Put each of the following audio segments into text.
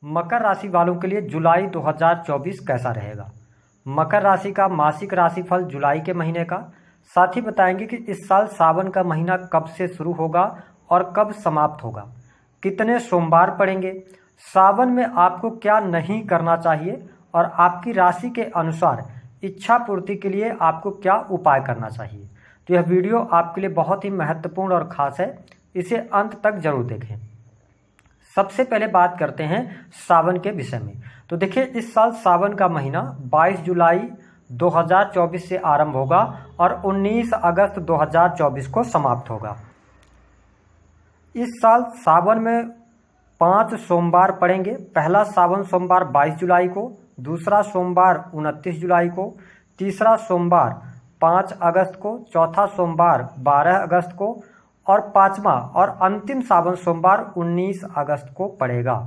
मकर राशि वालों के लिए जुलाई 2024 कैसा रहेगा। मकर राशि का मासिक राशिफल जुलाई के महीने का, साथ ही बताएंगे कि इस साल सावन का महीना कब से शुरू होगा और कब समाप्त होगा, कितने सोमवार पड़ेंगे, सावन में आपको क्या नहीं करना चाहिए और आपकी राशि के अनुसार इच्छा पूर्ति के लिए आपको क्या उपाय करना चाहिए। तो यह वीडियो आपके लिए बहुत ही महत्वपूर्ण और ख़ास है, इसे अंत तक जरूर देखें। सबसे पहले बात करते हैं सावन के विषय में। तो देखिए, इस साल सावन का महीना 22 जुलाई 2024 से आरंभ होगा और 19 अगस्त 2024 को समाप्त होगा। इस साल सावन में 5 सोमवार पड़ेंगे। पहला सावन सोमवार 22 जुलाई को, दूसरा सोमवार 29 जुलाई को, तीसरा सोमवार 5 अगस्त को, चौथा सोमवार 12 अगस्त को और पांचवा और अंतिम सावन सोमवार 19 अगस्त को पड़ेगा।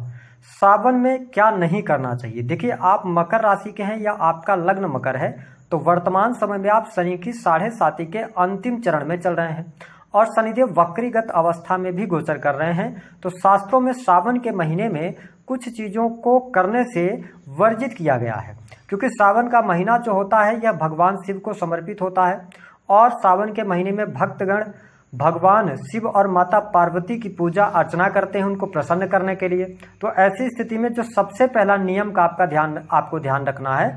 सावन में क्या नहीं करना चाहिए। देखिए, आप मकर राशि के हैं या आपका लग्न मकर है तो वर्तमान समय में आप शनि की 7.5 के अंतिम चरण में चल रहे हैं और शनिदेव वक्रीगत अवस्था में भी गोचर कर रहे हैं। तो शास्त्रों में सावन के महीने में कुछ चीज़ों को करने से वर्जित किया गया है, क्योंकि सावन का महीना जो होता है यह भगवान शिव को समर्पित होता है और सावन के महीने में भक्तगण भगवान शिव और माता पार्वती की पूजा अर्चना करते हैं उनको प्रसन्न करने के लिए। तो ऐसी स्थिति में जो सबसे पहला नियम का आपको ध्यान रखना है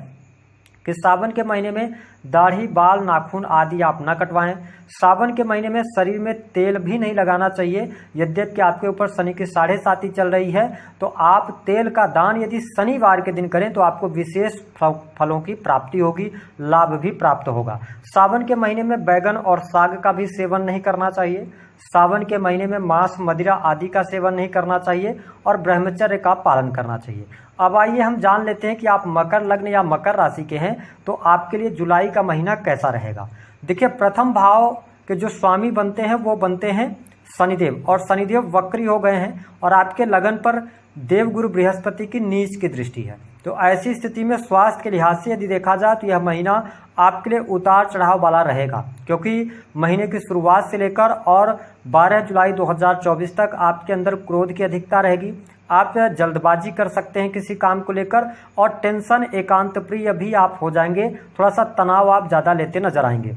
कि सावन के महीने में दाढ़ी, बाल, नाखून आदि आप न कटवाएं। सावन के महीने में शरीर में तेल भी नहीं लगाना चाहिए। यद्यपि आपके ऊपर शनि की 7.5 चल रही है तो आप तेल का दान यदि शनिवार के दिन करें तो आपको विशेष फलों की प्राप्ति होगी, लाभ भी प्राप्त होगा। सावन के महीने में बैगन और साग का भी सेवन नहीं करना चाहिए। सावन के महीने में मांस, मदिरा आदि का सेवन नहीं करना चाहिए और ब्रह्मचर्य का पालन करना चाहिए। अब आइए हम जान लेते हैं कि आप मकर लग्न या मकर राशि के हैं तो आपके लिए जुलाई का महीना कैसा रहेगा। देखिए, प्रथम भाव के जो स्वामी बनते हैं वो बनते हैं शनिदेव और शनिदेव वक्री हो गए हैं और आपके लगन पर देवगुरु बृहस्पति की नीच की दृष्टि है। तो ऐसी स्थिति में स्वास्थ्य के लिहाज से यदि देखा जाए तो यह महीना आपके लिए उतार चढ़ाव वाला रहेगा, क्योंकि महीने की शुरुआत से लेकर और 12 जुलाई 2024 तक आपके अंदर क्रोध की अधिकता रहेगी। आप जल्दबाजी कर सकते हैं किसी काम को लेकर और टेंशन, एकांत प्रिय भी आप हो जाएंगे। थोड़ा सा तनाव आप ज़्यादा लेते नजर आएंगे।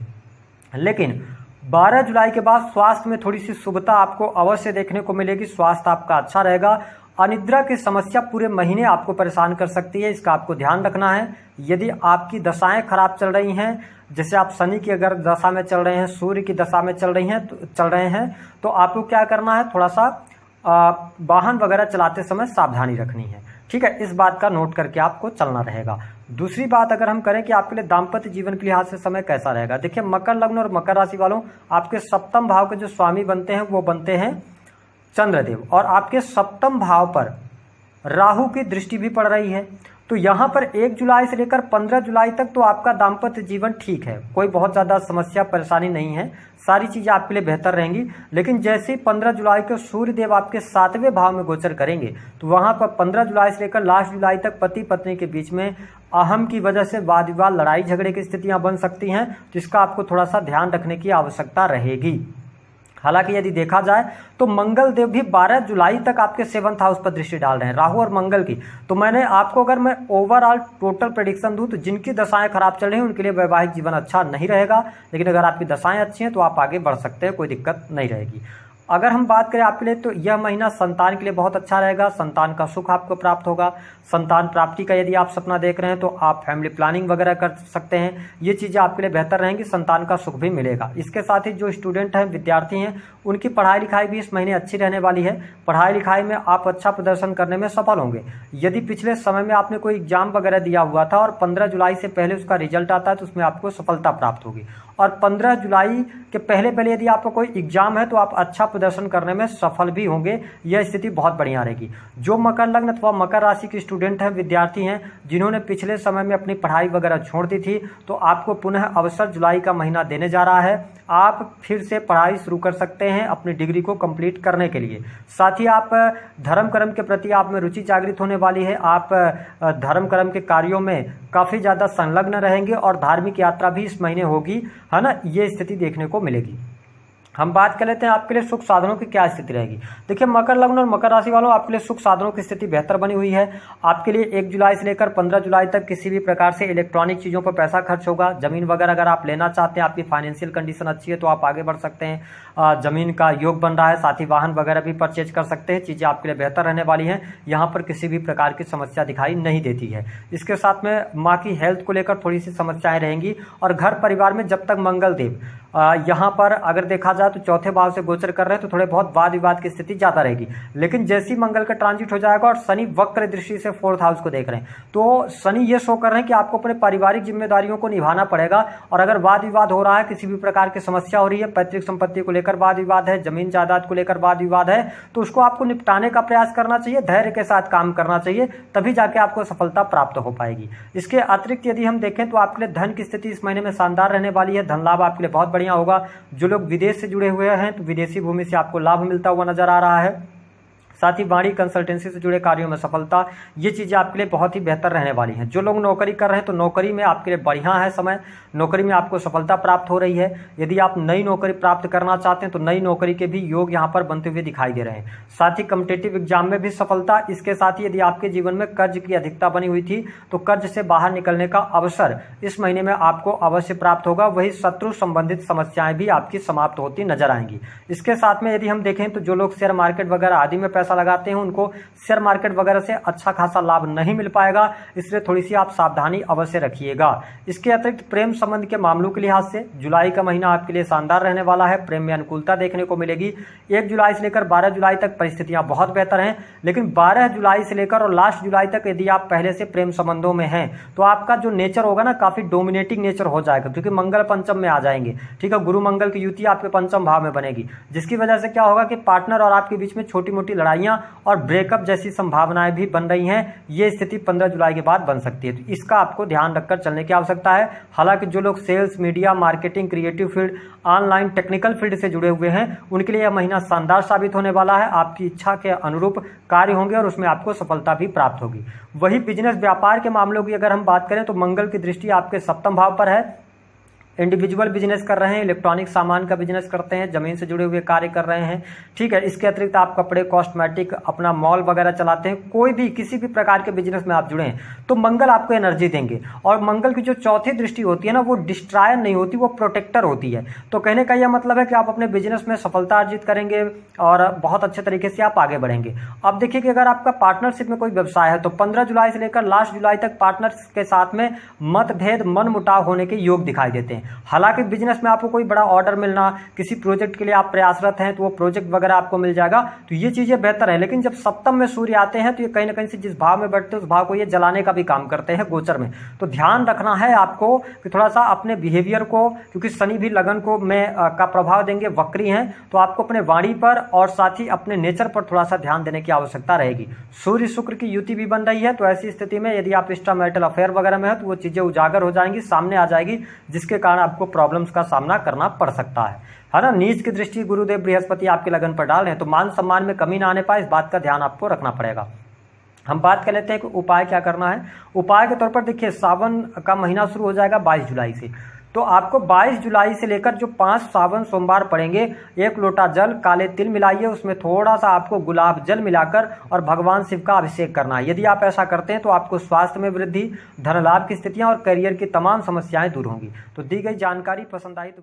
लेकिन 12 जुलाई के बाद स्वास्थ्य में थोड़ी सी शुभता आपको अवश्य देखने को मिलेगी। स्वास्थ्य आपका अच्छा रहेगा। अनिद्रा की समस्या पूरे महीने आपको परेशान कर सकती है, इसका आपको ध्यान रखना है। यदि आपकी दशाएं खराब चल रही हैं, जैसे आप शनि की अगर दशा में चल रहे हैं, सूर्य की दशा में चल रहे हैं तो आपको क्या करना है, थोड़ा सा वाहन वगैरह चलाते समय सावधानी रखनी है। ठीक है, इस बात का नोट करके आपको चलना रहेगा। दूसरी बात अगर हम करें कि आपके लिए दाम्पत्य जीवन के लिहाज से समय कैसा रहेगा। देखिए, मकर लग्न और मकर राशि वालों, आपके सप्तम भाव के जो स्वामी बनते हैं वो बनते हैं चंद्रदेव और आपके सप्तम भाव पर राहु की दृष्टि भी पड़ रही है। तो यहाँ पर 1 जुलाई से लेकर 15 जुलाई तक तो आपका दाम्पत्य जीवन ठीक है, कोई बहुत ज़्यादा समस्या परेशानी नहीं है, सारी चीज़ें आपके लिए बेहतर रहेंगी। लेकिन जैसे ही 15 जुलाई को सूर्य देव आपके 7वें भाव में गोचर करेंगे तो वहाँ पर 15 जुलाई से लेकर लास्ट जुलाई तक पति पत्नी के बीच में अहम की वजह से वाद विवाद, लड़ाई झगड़े की स्थितियाँ बन सकती हैं। तो इसका आपको थोड़ा सा ध्यान रखने की आवश्यकता रहेगी। हालांकि यदि देखा जाए तो मंगल देव भी 12 जुलाई तक आपके 7th हाउस पर दृष्टि डाल रहे हैं, राहु और मंगल की। तो मैंने आपको अगर मैं ओवरऑल टोटल प्रेडिक्शन दूं तो जिनकी दशाएं खराब चल रही हैं उनके लिए वैवाहिक जीवन अच्छा नहीं रहेगा, लेकिन अगर आपकी दशाएं अच्छी हैं तो आप आगे बढ़ सकते हैं, कोई दिक्कत नहीं रहेगी। अगर हम बात करें आपके लिए तो यह महीना संतान के लिए बहुत अच्छा रहेगा। संतान का सुख आपको प्राप्त होगा। संतान प्राप्ति का यदि आप सपना देख रहे हैं तो आप फैमिली प्लानिंग वगैरह कर सकते हैं, ये चीज़ें आपके लिए बेहतर रहेंगी। संतान का सुख भी मिलेगा। इसके साथ ही जो स्टूडेंट हैं, विद्यार्थी हैं, उनकी पढ़ाई लिखाई भी इस महीने अच्छी रहने वाली है। पढ़ाई लिखाई में आप अच्छा प्रदर्शन करने में सफल होंगे। यदि पिछले समय में आपने कोई एग्जाम वगैरह दिया हुआ था और 15 जुलाई से पहले उसका रिजल्ट आता है तो उसमें आपको सफलता प्राप्त होगी और 15 जुलाई के पहले यदि आपका कोई एग्जाम है तो आप अच्छा प्रदर्शन करने में सफल भी होंगे। यह स्थिति बहुत बढ़िया रहेगी। जो मकर लग्न अथवा मकर राशि के स्टूडेंट हैं, विद्यार्थी हैं, जिन्होंने पिछले समय में अपनी पढ़ाई वगैरह छोड़ दी थी तो आपको पुनः अवसर जुलाई का महीना देने जा रहा है। आप फिर से पढ़ाई शुरू कर सकते हैं अपनी डिग्री को कंप्लीट करने के लिए। साथ ही आप धर्म कर्म के प्रति आप में रुचि जागृत होने वाली है। आप धर्म कर्म के कार्यों में काफ़ी ज़्यादा संलग्न रहेंगे और धार्मिक यात्रा भी इस महीने होगी, है ना, ये स्थिति देखने को मिलेगी। हम बात कर लेते हैं आपके लिए सुख साधनों की क्या स्थिति रहेगी। देखिए मकर लग्न और मकर राशि वालों, आपके लिए सुख साधनों की स्थिति बेहतर बनी हुई है। आपके लिए 1 जुलाई से लेकर 15 जुलाई तक किसी भी प्रकार से इलेक्ट्रॉनिक चीज़ों पर पैसा खर्च होगा। जमीन वगैरह अगर आप लेना चाहते हैं, आपकी फाइनेंशियल कंडीशन अच्छी है तो आप आगे बढ़ सकते हैं। जमीन का योग बन रहा है, साथ ही वाहन वगैरह भी परचेज कर सकते हैं। चीज़ें आपके लिए बेहतर रहने वाली हैं। यहाँ पर किसी भी प्रकार की समस्या दिखाई नहीं देती है। इसके साथ में माँ की हेल्थ को लेकर थोड़ी सी समस्याएं रहेंगी। और घर परिवार में जब तक मंगल देव यहाँ पर अगर देखा जाए तो चौथे भाव से गोचर कर रहे हैं तो थोड़े बहुत वाद विवाद की स्थिति ज़्यादा रहेगी। लेकिन जैसी मंगल का ट्रांजिट हो जाएगा और शनि वक्र दृष्टि से 4th हाउस को देख रहे हैं तो शनि ये शो कर रहे हैं कि आपको अपने पारिवारिक जिम्मेदारियों को निभाना पड़ेगा। और अगर वाद विवाद हो रहा है, किसी भी प्रकार की समस्या हो रही है, पैतृक संपत्ति को लेकर वाद विवाद है, जमीन जायदाद को लेकर वाद विवाद है, तो उसको आपको निपटाने का प्रयास करना चाहिए, धैर्य के साथ काम करना चाहिए, तभी जाके आपको सफलता प्राप्त हो पाएगी। इसके अतिरिक्त यदि हम देखें तो आपके लिए धन की स्थिति इस महीने में शानदार रहने वाली है। धन लाभ आपके लिए बहुत बढ़िया होगा। जो लोग विदेश से जुड़े हुए हैं तो विदेशी भूमि से आपको लाभ मिलता हुआ नजर आ रहा है। साथ ही वाणी कंसल्टेंसी से जुड़े कार्यों में सफलता, ये चीज़ें आपके लिए बहुत ही बेहतर रहने वाली हैं। जो लोग नौकरी कर रहे हैं तो नौकरी में आपके लिए बढ़िया है समय, नौकरी में आपको सफलता प्राप्त हो रही है। यदि आप नई नौकरी प्राप्त करना चाहते हैं तो नई नौकरी के भी योग यहाँ पर बनते हुए दिखाई दे रहे हैं। साथ ही कॉम्पिटिटिव एग्जाम में भी सफलता। इसके साथ ही यदि आपके जीवन में कर्ज की अधिकता बनी हुई थी तो कर्ज से बाहर निकलने का अवसर इस महीने में आपको अवश्य प्राप्त होगा। वही शत्रु संबंधित समस्याएं भी आपकी समाप्त होती नजर आएंगी। इसके साथ में यदि हम देखें तो जो लोग शेयर मार्केट वगैरह आदि में पैसा लगाते हैं उनको शेयर मार्केट वगैरह से अच्छा खासा लाभ नहीं मिल पाएगा, इसलिए थोड़ी सी आप सावधानी अवश्य रखिएगा। इसके अतिरिक्त प्रेम संबंध के मामलों के लिहाज से जुलाई का महीना आपके लिए शानदार रहने वाला है। प्रेम में अनुकूलता देखने को मिलेगी। 1 जुलाई से लेकर 12 जुलाई तक परिस्थितियां बहुत बेहतर हैं, लेकिन 12 जुलाई से लेकर और लास्ट जुलाई तक यदि आप पहले से प्रेम संबंधों में हैं तो आपका जो नेचर होगा ना काफी डोमिनेटिंग नेचर हो जाएगा, क्योंकि मंगल पंचम में आ जाएंगे। ठीक है, गुरु मंगल की युति आपके पंचम भाव में बनेगी, जिसकी वजह से क्या होगा कि पार्टनर और आपके बीच में छोटी मोटी लड़ाइयां और ब्रेकअप जैसी संभावनाएं भी बन रही हैं। ये स्थिति 15 जुलाई के बाद बन सकती है, तो इसका आपको ध्यान रखकर चलने की आवश्यकता है। हालांकि जो लोग sales, media, marketing, creative field, online, technical field से जुड़े हुए हैं उनके लिए यह महीना शानदार साबित होने वाला है। आपकी इच्छा के अनुरूप कार्य होंगे और उसमें आपको सफलता भी प्राप्त होगी। वही बिजनेस व्यापार के मामलों की अगर हम बात करें तो मंगल की दृष्टि आपके 7वें भाव पर है। इंडिविजुअल बिजनेस कर रहे हैं, इलेक्ट्रॉनिक सामान का बिजनेस करते हैं, जमीन से जुड़े हुए कार्य कर रहे हैं, ठीक है। इसके अतिरिक्त आप कपड़े, कॉस्मेटिक, अपना मॉल वगैरह चलाते हैं, कोई भी किसी भी प्रकार के बिजनेस में आप जुड़े हैं तो मंगल आपको एनर्जी देंगे। और मंगल की जो चौथी दृष्टि होती है ना, वो डिस्ट्रॉयर नहीं होती, वो प्रोटेक्टर होती है। तो कहने का यह मतलब है कि आप अपने बिजनेस में सफलता अर्जित करेंगे और बहुत अच्छे तरीके से आप आगे बढ़ेंगे। अब देखिए कि अगर आपका पार्टनरशिप में कोई व्यवसाय है तो 15 जुलाई से लेकर लास्ट जुलाई तक पार्टनर्स के साथ में मतभेद, मनमुटाव होने के योग दिखाई देते हैं। हालांकि बिजनेस में आपको कोई बड़ा ऑर्डर मिलना, किसी प्रोजेक्ट के लिए आप प्रयासरत हैं तो वो प्रोजेक्ट वगैरह आपको मिल जाएगा, तो ये चीजें बेहतर है। लेकिन जब सप्तम में सूर्य आते हैं तो ये कहीं ना कहीं से जिस भाव में बैठते हैं उस भाव को ये जलाने का भी काम करते हैं गोचर में। तो ध्यान रखना है आपको कि थोड़ा सा अपने बिहेवियर को, क्योंकि शनि भी लगन को में का प्रभाव देंगे, वक्री हैं, तो आपको अपने वाणी पर और साथ ही अपने नेचर पर थोड़ा सा ध्यान देने की आवश्यकता रहेगी। सूर्य शुक्र की युति भी बन रही है, तो ऐसी स्थिति में यदि आप एक्स्ट्रा मैरिटल अफेयर वगैरह में है तो वो चीजें उजागर हो जाएंगी, सामने आ जाएगी, जिसके कारण आपको प्रॉब्लम्स का सामना करना पड़ सकता है ना। नीच की दृष्टि गुरुदेव बृहस्पति आपके लगन पर डाल रहे हैं, तो मान सम्मान में कमी ना आने पाए, इस बात का ध्यान आपको रखना पड़ेगा। हम बात कर लेते हैं कि उपाय क्या करना है। उपाय के तौर पर देखिए, सावन का महीना शुरू हो जाएगा 22 जुलाई से, तो आपको 22 जुलाई से लेकर जो 5 सावन सोमवार पड़ेंगे, 1 लोटा जल, काले तिल मिलाइए, उसमें थोड़ा सा आपको गुलाब जल मिलाकर और भगवान शिव का अभिषेक करना है। यदि आप ऐसा करते हैं तो आपको स्वास्थ्य में वृद्धि, धन लाभ की स्थितियां और करियर की तमाम समस्याएं दूर होंगी। तो दी गई जानकारी पसंद आई तो